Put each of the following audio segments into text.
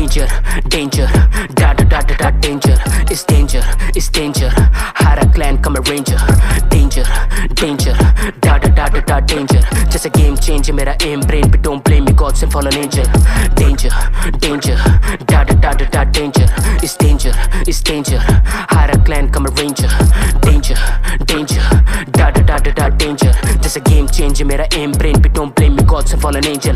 Danger, danger, da da da da da danger. It's danger, it's danger. Hara clan come a ranger. Danger, danger, da da da da da danger. Just a game changer, मेरा aim brain पे don't blame me, God sent fallen angel. Danger, danger, da da da da da danger. It's danger, it's danger. Hara clan come a ranger. Danger, danger, da da da da da danger. Just a game changer, मेरा aim brain पे don't blame me, God sent fallen angel.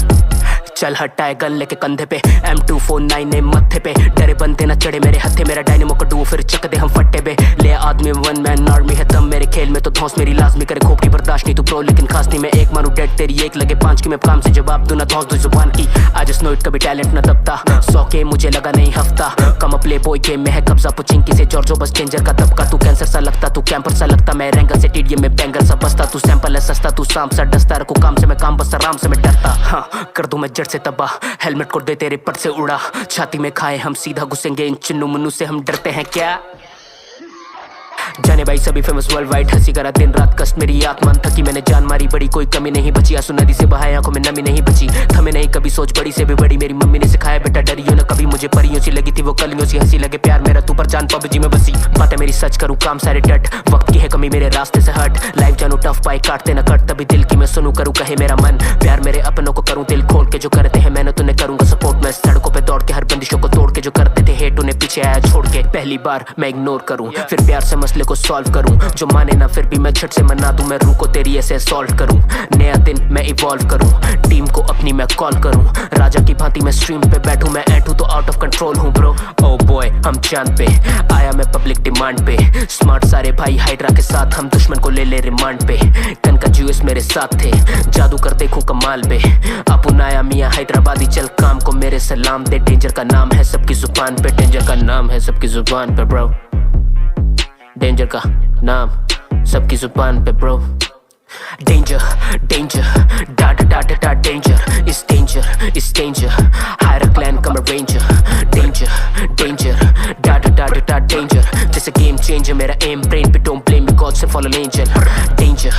चल हटाए gun लेके कंधे पे M249 ने मत्थे पे डरे बनते ना चढ़े मेरे हत्थे मेरा डायनेमो का डुओ फिर चक दे हम फट्टे पे ले आदमी वन मैन आर्मी है दम मेरे खेल में तो धौंस मेरी लाजमी करे खोपड़ी बर्दाश्त नहीं तू प्रो लेकिन खास नहीं मैं एक मारू डेड तेरी एक लगे पांच की मैं काम से जवाब दूं ना धौंस दो जुबान की आज स्नोइट कभी टैलेंट ना दबता 100 के मुझे लगा नहीं हफ्ता कम प्ले बॉय गेम में है कब्जा पुचिंकी से जॉर्जो बस डेंजर का दबका तू कैंसर सा लगता तू कैंपर सा लगता मैं रेंगल से टीडीएम में बैंगल सा बसता तू सैंपल है सस्ता तू सांप सा डसता रखो काम से मैं काम बस आराम से मैं डरता हाँ कर दूं मैं जड़ से तबाह हेलमेट को दे तेरे पट से उड़ा छाती में खाए हम सीधा घुसेंगे इन चिन्नू मुन्नू से हम डरते हैं क्या जाने भाई सभी फेमस वर्ल्ड वाइड हंसी करा दिन रात कष्ट मेरी आत्मा थकी मैंने जान मारी बड़ी कोई कमी नहीं बची आंसू नदी से बहाए आंखों में नमी नहीं बची थमे नहीं कभी सोच बड़ी से भी बड़ी मेरी मम्मी ने सिखाया बेटा डरियो ना कभी मुझे परियों सी लगी थी वो कलियों सी हंसी लगे प्यार मेरा तू पर जान पबजी में बसी बातें मेरी सच करूँ काम सारे डट वक्त की है कमी मेरे रास्ते से हट लाइफ जानू टफ पाई काटते न कट तभी दिल की मैं सुनू करूँ कहे मेरा मन प्यार मेरे अपनों को करूँ दिल खोल के जो करते हैं मैंने तुन्हें करूँगा सपोर्ट मैं सड़कों पे दौड़ के हर बंदिशों को तोड़ के जो करते थे हेट उन्हें पीछे आया छोड़ के पहली बार मैं इग्नोर करूँ फिर प्यार से मसले को सॉल्व करूँ जो माने ना फिर भी मैं झट से मना दूं मैं रूह को तेरी ऐसे सॉल्व करूं नया दिन मैं इवॉल्व करूं टीम को अपनी मैं कॉल करूं राजा की भांति मैं स्ट्रीम पे बैठूं मैं ऐठूं तो आउट ऑफ कंट्रोल हूं ब्रो ओ बॉय हम चांद पे आया मैं पब्लिक डिमांड पे स्मार्ट सारे भाई हाइड्रा के साथ हम दुश्मन को ले ले रिमांड पे कन का जूस मेरे साथ थे जादू कर देखूं कमाल पे अपुन आया मियां हैदराबादी चल काम को मेरे सलाम दे डेंजर का नाम है सबकी जुबान पे डेंजर का नाम है सबकी जुबान पे ब्रो डेंजर का नाम सबकी जुबान पे bro Danger, danger, da da da da da danger. It's danger, it's danger. Hire a clan, come a ranger. Danger, danger, da da da da da danger. Just a game changer, मेरा aim brain पे don't blame me, God sent fallen angel. Danger,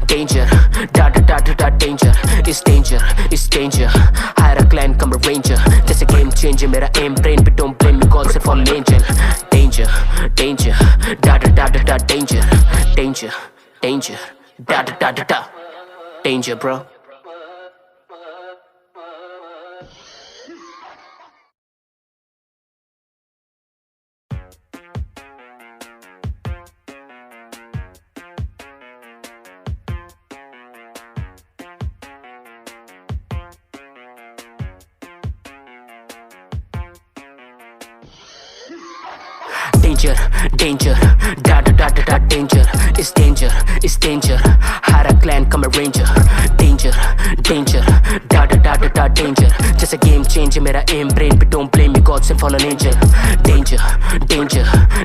danger, da da da da da danger. It's danger, it's danger. Hire a clan, come a ranger. Just a game changer, मेरा aim brain पे don't blame me, God sent fallen angel. Danger, danger, da da da da da danger. Danger, danger. Da da da da da danger bro Danger, danger, da da da da da danger. It's danger, it's danger. Hire a clan, come a ranger. Danger, danger, da da da da da danger. Just a game changer, मेरा aim brain पे don't blame me, God sent fallen angel. Danger, danger,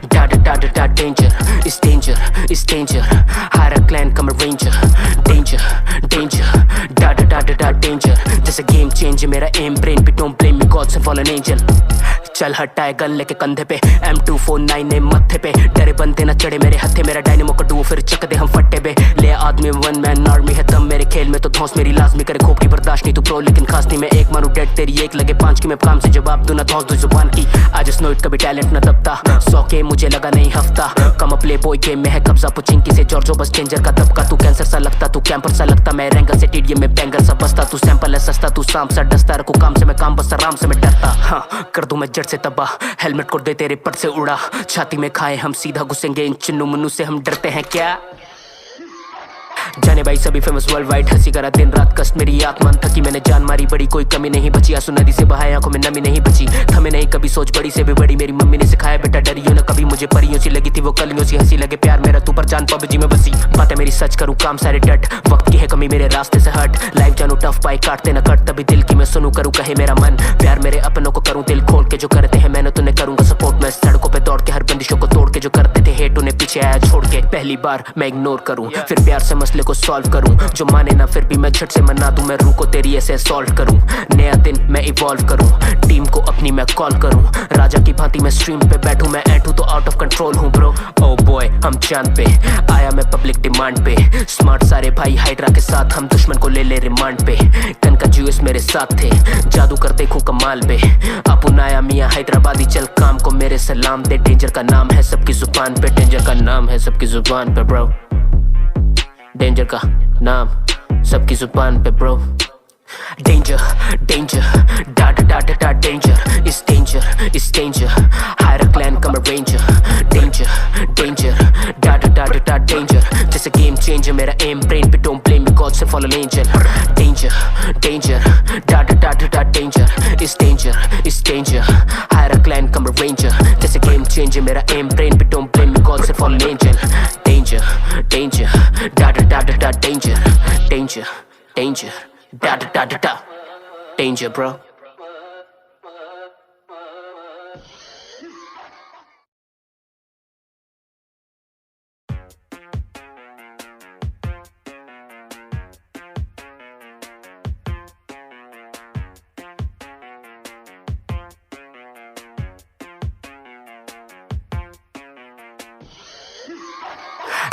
da da da da da danger. It's danger, it's danger. Hire a clan, come a ranger. Danger, danger, da da da da da danger. Just a game changer, मेरा aim brain पे don't blame me, God sent fallen angel. चल हटाए gun लेके कंधे पे M249 ने मत्थे पे डरे बनते ना चढ़े मेरे हत्थे मेरा डायनेमो का डुओ फिर चक दे हम फट्टे पे ले आदमी वन मैन आर्मी है दम मेरे खेल में तो धौंस मेरी लाजमी करे खोपड़ी बर्दाश्त नहीं तू प्रो लेकिन खास नहीं मैं एक मारू डेड तेरी एक लगे पांच की मैं काम से जवाब दूं ना धौंस दो जुबान की आज स्नोइट कभी टैलेंट ना दबता 100 के मुझे लगा नहीं हफ्ता कम प्ले बॉय गेम में है कब्जा पुचिंकी से जॉर्जो बस डेंजर का दबका तू कैंसर सा लगता तू कैंपर सा लगता मैं रेंगल से टीडीएम में बैंगल सा बसता तू सैंपल है सस्ता तू सांप सा डसता रखो काम से मैं काम बस आराम से मैं डरता हाँ कर दूं मैं जड़ से तबाह हेलमेट को दे तेरे पट से उड़ा छाती में खाए हम सीधा घुसेंगे इन चिन्नू मुन्नू से हम डरते हैं क्या जाने भाई सभी फेमस वर्ल्ड वाइड हंसी करा दिन रात कष्ट मेरी आत्मा थकी मैंने जान मारी बड़ी कोई कमी नहीं बची आंसू नदी से बहाए आंखों में नमी नहीं बची थमे नहीं कभी सोच बड़ी से भी बड़ी मेरी मम्मी ने सिखाया बेटा डरियो ना कभी मुझे परियों सी लगी थी वो कलियों सी हंसी लगे प्यार मेरा तू पर जान पबजी में बसी बातें मेरी सच करूँ काम सारे डट वक्त की है कमी मेरे रास्ते से हट लाइफ जानू टफ पाई काटते न कट तभी दिल की मैं सुनू करूँ कहे मेरा मन प्यार मेरे अपनों को करूँ दिल खोल के जो करते हैं मैंने तुन्हें करूँगा सपोर्ट मैं सड़कों पे दौड़ के हर बंदिशों को तोड़ के जो करते थे हेट उन्हें पीछे आया छोड़ के पहली बार मैं इग्नोर करूँ फिर प्यार से मसले को सॉल्व करूँ जो माने ना फिर भी मैं झट से मना दूं मैं रूह को तेरी ऐसे सॉल्व करूं नया दिन मैं इवॉल्व करूं टीम को अपनी मैं कॉल करूं राजा की भांति मैं स्ट्रीम पे बैठूं, मैं ऐठूं तो आउट ऑफ कंट्रोल हूँ ब्रो। ओ बॉय हम चांद पे आया मैं पब्लिक डिमांड पे, स्मार्ट सारे भाई हाइड्रा के साथ, हम दुश्मन को ले रिमांड पे। कन का जूस मेरे साथ थे, जादू कर देखूं कमाल पे। अपुन आया मियां हैदराबादी, चल काम को मेरे सलाम दे। डेंजर का नाम है सबकी जुबान पे, डेंजर का नाम है सबकी जुबान पे ब्रो। डेंजर का नाम सबकी जुबान पे bro. Danger, danger, da da da da da danger. It's danger, it's danger. Hire a clan, come a ranger. Danger, danger, da da da da da danger. Just a game changer, मेरा aim brain पे don't blame me, God से fall an angel. Danger, danger, da da da da da danger. It's danger, it's danger. Hire a clan, come a ranger. Just a game changer, मेरा aim brain पे don't blame me, God से fall an angel. Danger, danger, da da da da da danger. Danger, danger. Da da da da da, danger, bro.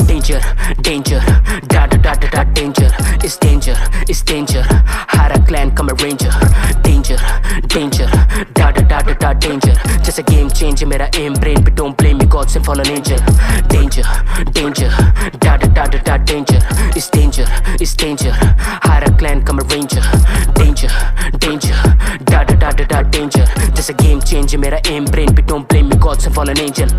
Danger, danger, da da da da da danger. It's danger, it's danger. Hire a clan, come a ranger. Danger, danger, da da da da da danger. Just a game changer, मेरा aim brain पे don't blame me, God से fall an angel. Danger, danger, da da da da da danger. It's danger, it's danger. Hire a clan, come a ranger. Danger, danger, da da da da da danger. Just a game changer, मेरा aim brain पे don't blame me, God से fall an angel.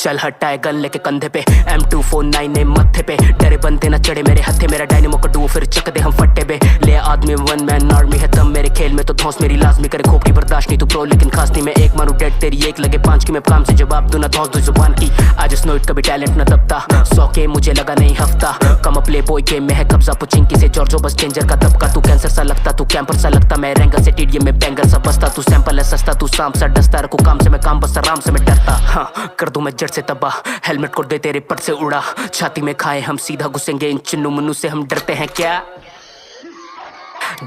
चल हटाए gun लेके कंधे पे, M249 ने मत्थे पे, डरे बनते ना चढ़े मेरे हत्थे, मेरा डायनेमो का डुओ फिर चक दे हम फट्टे पे। ले आदमी वन मैन आर्मी है दम मेरे खेल में तो धौंस मेरी लाजमी करे, खोपड़ी बर्दाश्त नहीं तू प्रो लेकिन खास नहीं, मैं एक मारू डेड तेरी एक लगे पांच की, मैं काम से जवाब दूं ना धौंस दू जुबान की। आज स्नो इट कभी टैलेंट ना दबता, 100 के मुझे लगा नहीं हफ्ता, कम प्ले बॉय गेम में है कब्जा पुचिंकी से जॉर्जो बस डेंजर का दबका। तू कैंसर सा लगता, तू कैंपर सा लगता, मैं रेंगर से टीडीएम में बैंगर सा बसता, तू सैंपल है सस्ता, तू सांप सा डसता, रखू काम से मैं काम बस आराम से मैं डरता। हाँ कर दूं मैं जड़ से तबाह, हेलमेट को दे तेरे पट से उड़ा, छाती में खाए हम सीधा घुसेंगे इन चिन्नू मुन्नू से, हम डरते हैं क्या?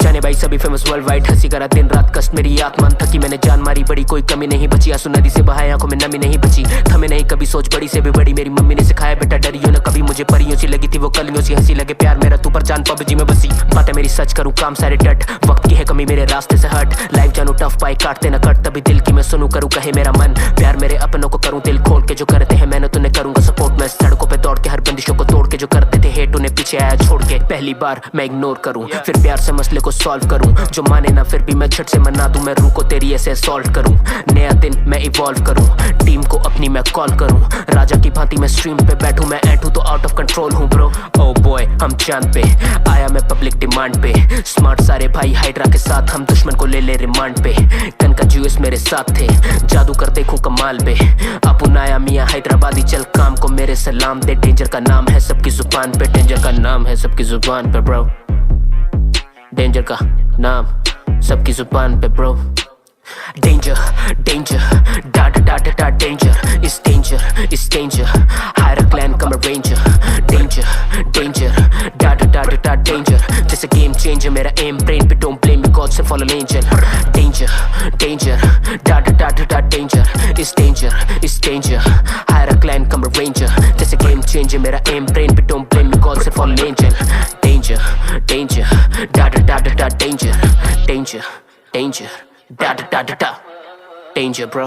जाने भाई सभी फेमस वर्ल्ड वाइड, हंसी करा दिन रात कष्ट मेरी आत्मा थकी, मैंने जान मारी बड़ी कोई कमी नहीं बची, आंसू नदी से बहाए आंखों में नमी नहीं बची, थमे नहीं कभी सोच बड़ी से भी बड़ी, मेरी मम्मी ने सिखाया बेटा डरियो न कभी, मुझे परियों सी लगी थी वो कलियों सी, हंसी लगे प्यार मेरा तू पर जान पबजी में बसी, बातें मेरी सच करूँ काम सारे डट, वक्त की है कमी मेरे रास्ते से हट, लाइफ जानू टफ पाई काटते न कट, तभी दिल की मैं सुनूं करूँ कहे मेरा मन, प्यार मेरे अपनों को करूँ दिल खोल के, जो करते हैं मैंने तुन्हें करूंगा सपोर्ट, मैं सड़कों पे दौड़ के हर बंदिशों को तोड़ के, जो करते थे हेट उन्हें पीछे आया छोड़ के, पहली बार मैं इग्नोर करूँ फिर प्यार से मसले को सॉल्व करूँ, जो माने ना फिर भी मैं झट से मना दूं, मैं रूह को तेरी ऐसे सॉल्व करूं, नया दिन मैं इवॉल्व करूं, टीम को अपनी मैं कॉल करूं, राजा की भांति मैं स्ट्रीम पे बैठूं, मैं ऐठूं तो आउट ऑफ कंट्रोल हूं ब्रो। ओ बॉय हम चांद पे आया मैं पब्लिक डिमांड पे, स्मार्ट सारे भाई हाइड्रा के साथ, हम दुश्मन को ले रिमांड पे। कन का जूस मेरे साथ थे, जादू कर देखूं कमाल पे। अपुन आया मियां हैदराबादी, चल काम को मेरे सलाम दे। डेंजर का नाम है सबकी जुबान पे, डेंजर का नाम है सबकी जुबान पे ब्रो। डेंजर का नाम सबकी जुबान पे bro. Danger, danger, da da da da da danger. It's danger, it's danger. Hire a clan, come a ranger. Danger, danger, da da da da da danger. Just a game changer, मेरा aim brain पे don't blame me, God से fall an angel. Danger, danger, da da da da da danger. It's danger, it's danger. Hire a clan, come a ranger. Just a game changer, मेरा aim brain पे don't blame me, God से fall an angel. Danger, danger, da da da da da danger. Danger, danger. Da da da da da, danger, bro.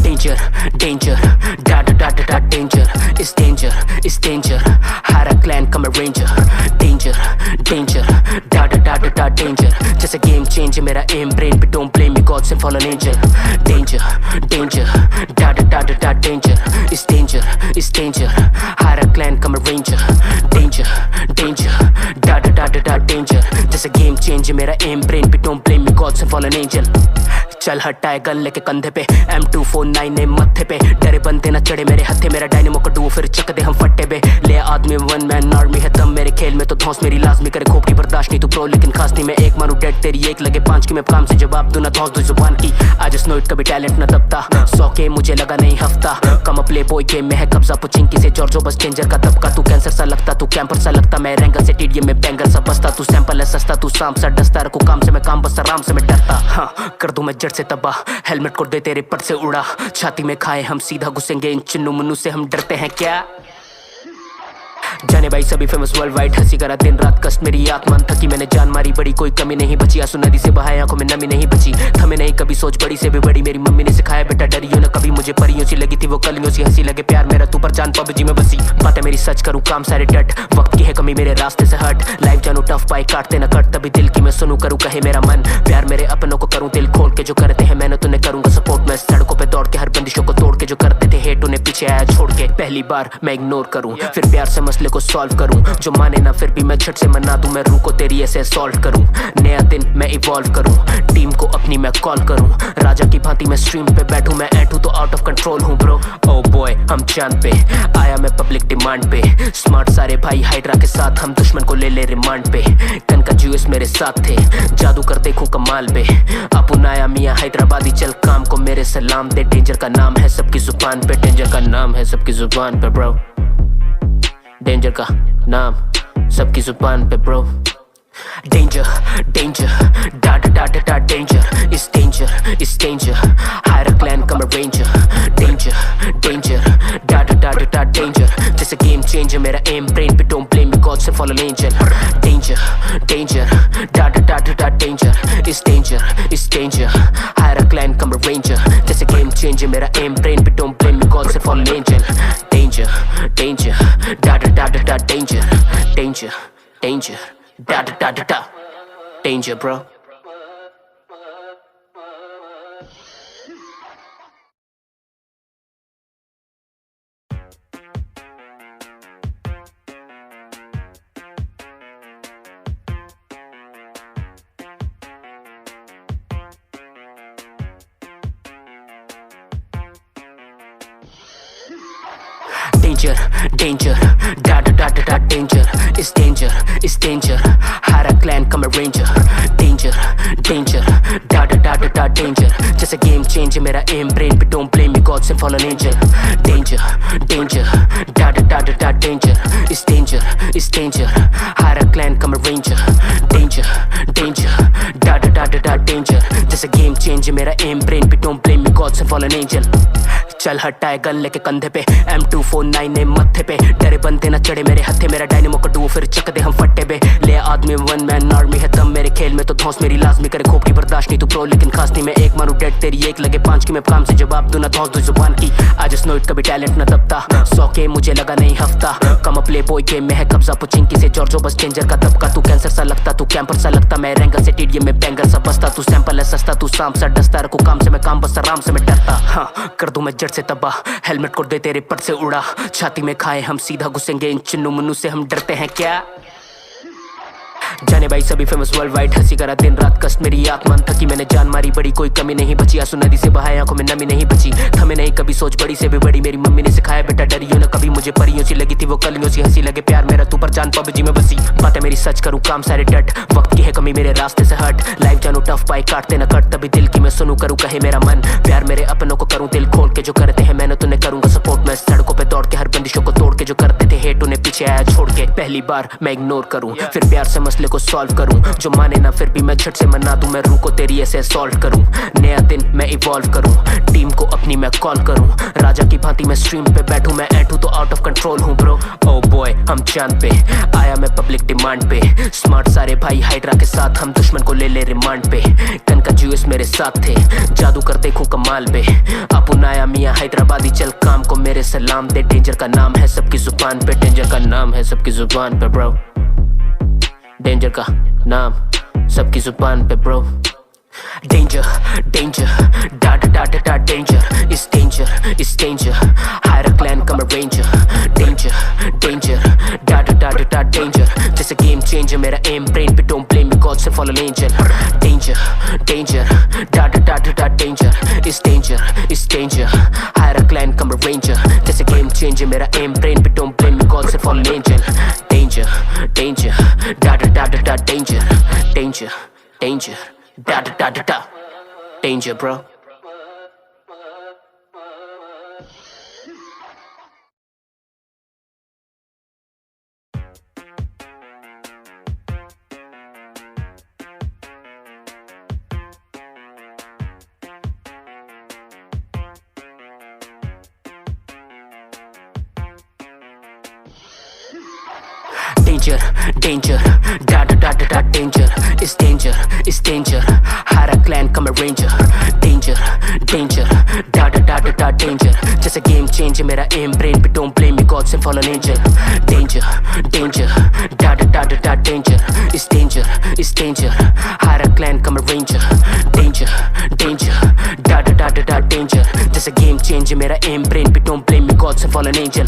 Danger, danger, da da da da da danger. It's danger, it's danger. Hire a clan, come a ranger. Danger, danger, da da da da da danger. Just a game changer, मेरा aim brain पे don't blame me, God से fall an angel. Danger, danger, da da da da da danger. It's danger, it's danger. Hire a clan, come a ranger. Danger, danger, da da da da da danger. Just a game changer, मेरा aim brain पे don't blame me, God से fall an angel. चल हटाए gun लेके कंधे पे, M249 ने मत्थे पे, डरे बनते ना चढ़े मेरे हत्थे, मेरा डायनेमो का डुओ फिर चक दे हम फट्टे पे। ले आदमी वन मैन आर्मी है दम मेरे खेल खेल में तो धौंस मेरी लाजमी करे खोपड़ी बर्दाश्त नहीं तू प्रो लेकिन खास नहीं मैं एक मानू डेड तेरी एक लगे 5 की मैं काम से जवाब दूं ना धौंस दो जुबान की आज जस्ट नो इट कभी टैलेंट न दबता 100 के मुझे लगा नहीं हफ्ता कम प्ले बॉय गेम में है कब्जा पुचिंकी से जॉर्जो बस डेंजर का दबका तू कैंसर सा लगता तू कैंपर सा लगता मैं रैंगल से टीडीएम में बैंगर सा बसता तू सैंपल है सस्ता तू सांप सा डसता रखू काम से मैं काम बस आराम से मैं डरता हाँ कर दूं मैं जड़ से तबाह हेलमेट को दे तेरे पट से उड़ा छाती में खाए हम सीधा घुसेंगे इन चिन्नू मुन्नू से हम डरते हैं क्या जाने भाई सभी फेमस वर्ल्ड वाइड हंसी करा दिन रात कष्ट मेरी आत्मा थकी मैंने जान मारी बड़ी कोई कमी नहीं बची आंसू नदी से बहाए आंखों में नमी नहीं बची थमे नहीं कभी सोच बड़ी से भी बड़ी मेरी मम्मी ने सिखाया बेटा डरियो ना कभी मुझे परियों सी लगी थी वो कलियों सी हंसी लगे प्यार मेरा तू पर जान पबजी में बसी बातें मेरी सच करूँ काम सारे डट वक्त की है कमी मेरे रास्ते से हट लाइफ जानू टफ पाई काटते न कट तभी दिल की मैं सुनू करूँ कहे मेरा मन प्यार मेरे अपनों को करूँ दिल खोल के जो करते हैं मैंने तुन्हें करूंगा सपोर्ट मैं सड़कों पे दौड़ के हर बंदिशों को तोड़ के जो करते थे हेट उन्हें पीछे आया छोड़ के पहली बार मैं इग्नोर करूँ फिर प्यार से मसले को सॉल्व करूँ जो माने ना फिर भी मैं झट से मना दूं मैं रूह को तेरी ऐसे सॉल्व करूं नया दिन मैं इवॉल्व करूं टीम को अपनी मैं कॉल करूं राजा की भांति मैं स्ट्रीम पे बैठूं मैं ऐठूं तो आउट ऑफ कंट्रोल हूं ब्रो ओ बॉय हम चांद पे आया मैं पब्लिक डिमांड पे स्मार्ट सारे भाई हाइड्रा के साथ हम दुश्मन को ले रिमांड पे कन का जूस मेरे साथ थे जादू कर देखूं कमाल पे अपुन आया मियां हैदराबादी चल काम को मेरे सलाम दे डेंजर का नाम है सबकी जुबान पे डेंजर का नाम है सबकी जुबान पे ब्रो डेंजर का नाम सबकी जुबान पे bro Danger, danger, da da da da da danger. It's danger, it's danger. Hire a clan, come a ranger. Danger, danger, da da da da da danger. Just a game changer. मेरा aim brain पे don't blame me, God से fallen angel. Danger, danger, da da da da da danger. It's danger, it's danger. Hire a clan, come a ranger. Just a game changer. मेरा aim brain पे don't blame me, God से fallen angel. Danger, danger, da da da da da danger. Danger, danger. Da da da da da. Danger, bro. Danger, danger, da da da da da danger. It's danger, it's danger. Hire a clan, come a ranger. Danger, danger, da da da da da danger. Just a game changer. मेरा aim brain पे don't blame me, God से fallen angel. Danger, danger, da da da da da danger. It's danger, it's danger. Hire a clan, come a ranger. Danger, danger, da da da da da danger. Just a game changer. मेरा aim brain पे don't blame me, God से fallen angel. चल हटाए gun लेके कंधे पे M249 ने मत्थे पे डरे बनते ना चढ़े मेरे हत्थे मेरा डायनेमो का डुओ फिर चक दे हम फट्टे पे ले आदमी वन मैन आर्मी है तब मेरे खेल में तो धौंस मेरी लाजमी करे खोपड़ी बर्दाश्त नहीं तू प्रो लेकिन खास नहीं मैं एक मानू डेड तेरी एक लगे 5 की मैं काम से जवाब दूं ना धौंस दो जुबान की आज जस्ट नो इट कभी टैलेंट न दबता 100 के मुझे लगा नहीं हफ्ता कम प्ले बॉय गेम में है कब्जा पुचिंकी से जॉर्जो बस डेंजर का दबका तू कैंसर सा लगता तू कैंपर सा लगता मैं रैंगल से टीडीएम में बैंगर सा बसता तू सैंपल है सस्ता तू सांप सा डसता रखू काम से मैं काम बस आराम से मैं डरता हाँ कर दूं मैं जड़ से तबाह हेलमेट को दे तेरे पट से उड़ा छाती में खाए हम सीधा घुसेंगे इन चिन्नू मुन्नू से हम डरते हैं क्या जाने भाई सभी फेमस वर्ल्ड वाइड हंसी करा दिन रात कष्ट मेरी आत्मा थकी मैंने जान मारी बड़ी कोई कमी नहीं बची आंसू नदी से बहाए आंखों में नमी नहीं बची थमे नहीं कभी सोच बड़ी से भी बड़ी मेरी मम्मी ने सिखाया बेटा डरियो ना कभी मुझे परियों सी लगी थी वो कलियों सी हंसी लगे प्यार मेरा तू पर जान पबजी में बसी बातें मेरी सच करूँ काम सारे डट वक्त की है कमी मेरे रास्ते से हट लाइफ जानू टफ पाई काटते न कट तभी दिल की मैं सुनू करूँ कहे मेरा मन प्यार मेरे अपनों को करूँ दिल खोल के जो करते हैं मैंने तुन्हें करूंगा सपोर्ट मैं सड़कों पे दौड़ के हर बंदिशों को तोड़ के जो करते थे हेट उन्हें पीछे आया छोड़ के पहली बार मैं इग्नोर करूँ फिर प्यार से मसले को सॉल्व करूँ जो माने ना फिर भी मैं झट से मना दूं मैं रूह को तेरी ऐसे सॉल्व करूं नया दिन मैं इवॉल्व करूं टीम को अपनी मैं कॉल करूं राजा की भांति मैं स्ट्रीम पे बैठूं मैं ऐठूं तो आउट ऑफ कंट्रोल हूं ब्रो ओ बॉय हम चांद पे आया मैं पब्लिक डिमांड पे स्मार्ट सारे भाई हाइड्रा के साथ हम दुश्मन को ले रिमांड पे कन का जूस मेरे साथ थे जादू कर देखूं कमाल पे अपुन आया मियां हैदराबादी चल काम को मेरे सलाम दे डेंजर का नाम है सबकी जुबान पे डेंजर का नाम है सबकी जुबान पे ब्रो डेंजर का नाम सबकी जुबान पे bro Danger, danger, da da da da da danger. It's danger, it's danger. Hire a clan, come a ranger. Danger, danger, da da da da da danger. Just a game changer. मेरा aim brain पे don't blame me, God से fallen angel. Danger, danger, da da da da da danger. It's danger, it's danger. Hire a clan, come a ranger. Just a game changer. मेरा aim brain पे don't blame me, God से fallen angel. Danger. danger, danger, da da da da da, danger, danger, danger, da da da da da, danger, bro. Danger, danger, da da da da da, danger, it's danger, it's danger. Hara clan come a ranger. Danger, danger, da da da da da, danger. Just a game changer, मेरा aim brain पे don't blame me, God sent fallen angel. Danger, danger, da da da da da, danger, it's danger, it's danger. Hara clan come a ranger. Danger, danger, da da da da da, danger. Just a game changer, मेरा aim brain पे don't blame me, God sent fallen angel.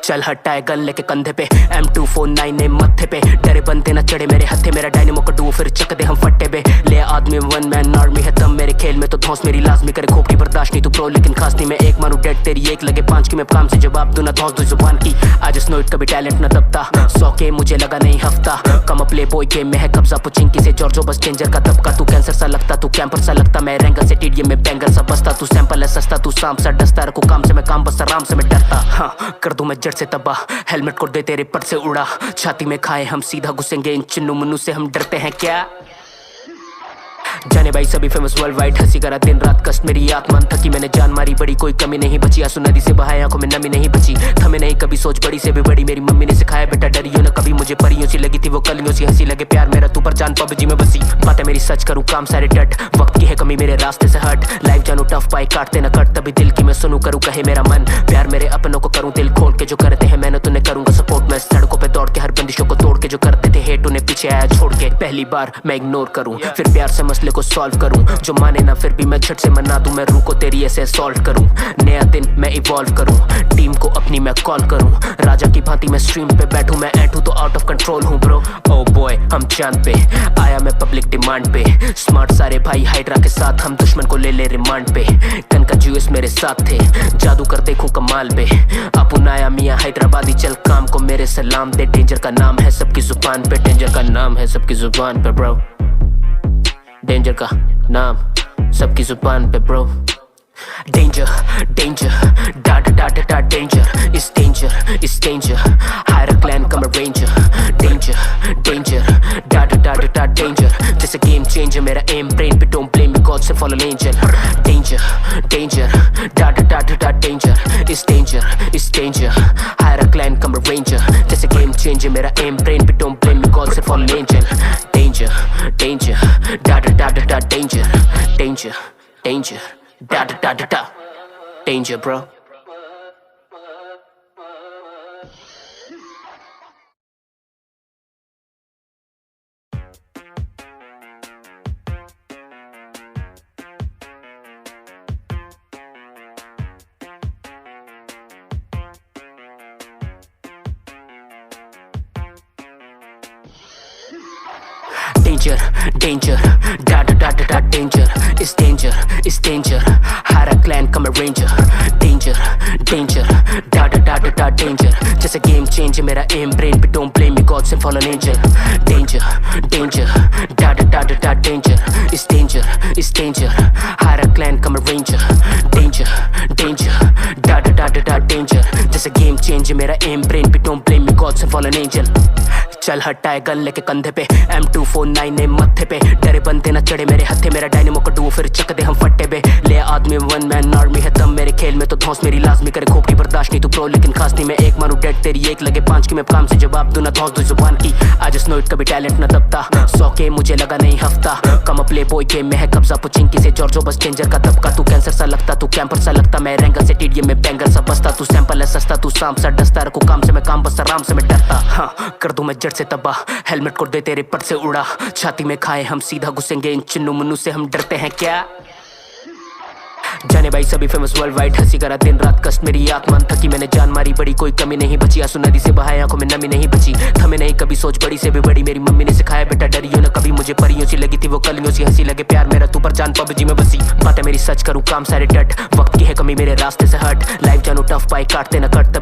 चल हटाए gun लेके कंधे पे M249 ने मत्थे पे डरे बनते ना चढ़े मेरे हत्थे मेरा डायनेमो का डुओ फिर चक दे हम फट्टे पे ले आदमी वन मैन आर्मी है दम मेरे खेल में तो धौंस मेरी लाजमी करे खोपड़ी बर्दाश्त नहीं तू प्रो लेकिन खास नहीं मैं एक मारू डेड तेरी एक लगे पांच की मैं काम से जवाब दूं ना धौंस दो जुबान की आज स्नोइट कभी टैलेंट ना दबता 100 के मुझे लगा नहीं हफ्ता कम प्ले बॉय गेम में है कब्जा पुचिंकी से जॉर्जो बस डेंजर का दबका तू कैंसर सा लगता तू कैंपर सा लगता मैं रेंगल से टीडीएम में बैंगर सा बसता तू सैंपल है सस्ता तू सांप सा डसता रखू काम से मैं काम बस आराम से मैं डरता हाँ कर दूं मैं जड़ से तबाह हेलमेट को दे तेरे पट से उड़ा छाती में खाए हम सीधा घुसेंगे इन चिन्नू मुन्नू से हम डरते हैं क्या जाने भाई सभी फेमस वर्ल्ड वाइड हंसी करा दिन रात कष्ट मेरी आत्मा थकी मैंने जान मारी बड़ी कोई कमी नहीं बची आंसू नदी से बहाए आंखों में नमी नहीं बची थमे नहीं कभी सोच बड़ी से भी बड़ी मेरी मम्मी ने सिखाया बेटा डरियो ना कभी मुझे परियों सी लगी थी वो कलियों सी हंसी लगे प्यार मेरा तू पर जान पबजी में बसी बातें मेरी सच करूँ काम सारे डट वक्त की है कमी मेरे रास्ते से हट लाइफ जानू टफ पाई काटते न कट तभी दिल की मैं सुनू करूँ कहे मेरा मन प्यार मेरे अपनों को करूँ दिल खोल के जो करते हैं मैंने तुन्हें करूंगा सपोर्ट मैं सड़कों पे दौड़ के हर बंदिशों को तोड़ के जो करते थे हेट उन्हें पीछे आया छोड़ के पहली बार मैं इग्नोर करूँ फिर प्यार से मसले को सॉल्व करूँ जो माने ना फिर भी मैं झट से मना दूं मैं रूह को तेरी ऐसे सॉल्व करूं नया दिन मैं इवॉल्व करूं टीम को अपनी मैं कॉल करूं राजा की भांति मैं स्ट्रीम पे बैठूं मैं ऐठूं तो आउट ऑफ कंट्रोल हूं ब्रो ओ बॉय हम चांद पे आया मैं पब्लिक डिमांड पे स्मार्ट सारे भाई हाइड्रा के साथ हम दुश्मन को ले ले रिमांड पे कन का जूस मेरे साथ थे जादू कर देखूं कमाल पे अपुन आया मियां हैदराबादी चल काम को मेरे सलाम दे डेंजर का नाम है सबकी जुबान पे डेंजर का नाम है सबकी जुबान पे ब्रो डेंजर का नाम सबकी जुबान पे bro Danger, danger, da da da da da, danger, it's danger, it's danger. Hire a clan, come a ranger. Danger, danger, da da da da da, danger. Just a game changer, मेरा aim brain पे don't blame me, God sent fallen angel. Danger, danger, da da da da da, danger, it's danger, it's danger. Hire a clan, come a ranger. Just a game changer, मेरा aim brain पे don't blame me, God sent fallen angel. Danger, danger, da da da da da, danger, danger, danger. Da da da da da, danger, bro. Danger, danger, da da da da da, danger, it's danger, it's danger. Hire a clan, come a ranger. Danger, danger, da da da da da, danger. Just a game changer, मेरा aim brain पे don't blame me, God sent fallen angel. Danger, danger, da da da da da, danger, it's danger, it's danger. Hire a clan, come a ranger. Danger, danger, da da da da da, danger. Just a game changer, मेरा aim brain पे don't blame me, God sent fallen angel. चल हटाए gun लेके कंधे पे M249 ने मत्थे पे डरे बनते ना चढ़े मेरे हत्थे मेरा डायनेमो का डुओ फिर चक दे हम फट्टे पे ले आदमी वन मैन आर्मी है दम मेरे खेल में तो धौंस मेरी लाजमी करे खोपड़ी बर्दाश्त नहीं तू प्रो लेकिन खास नहीं मैं एक मारू डेड तेरी एक लगे पांच की मैं काम से जवाब दूं ना धौंस दो जुबान की आज स्नोइट कभी टैलेंट ना दबता 100 के मुझे लगा नहीं हफ्ता कम प्ले बॉय गेम में है कब्जा पुचिंकी से जॉर्जो बस डेंजर का दबका तू कैंसर सा लगता तू कैंपर सा लगता मैं रेंगल से टीडीएम में बैंगर सा बसता तू सैंपल है सस्ता तू सांप सा डसता रखू काम से मैं काम बस आराम से मैं डरता हाँ कर दूं मैं जड़ से तबाह हेलमेट को दे तेरे पट से उड़ा छाती में खाए हम सीधा घुसेंगे इन चिन्नू मुन्नू से हम डरते हैं क्या जाने भाई सभी फेमस वर्ल्ड वाइड हंसी करा दिन रात कष्ट मेरी आत्मा थकी मैंने जान मारी बड़ी कोई कमी नहीं बची आंसू नदी से बहाए आंखों में नमी नहीं बची थमे नहीं कभी सोच बड़ी से भी बड़ी मेरी मम्मी ने सिखाया बेटा डरियो ना कभी मुझे परियों सी लगी थी वो कलियों सी हंसी लगे प्यार मेरा तू पर जान पबजी में बसी बातें मेरी सच करूँ काम सारे डट वक्त की है कमी मेरे रास्ते से हट लाइफ जानू टफ पाई काटते न कट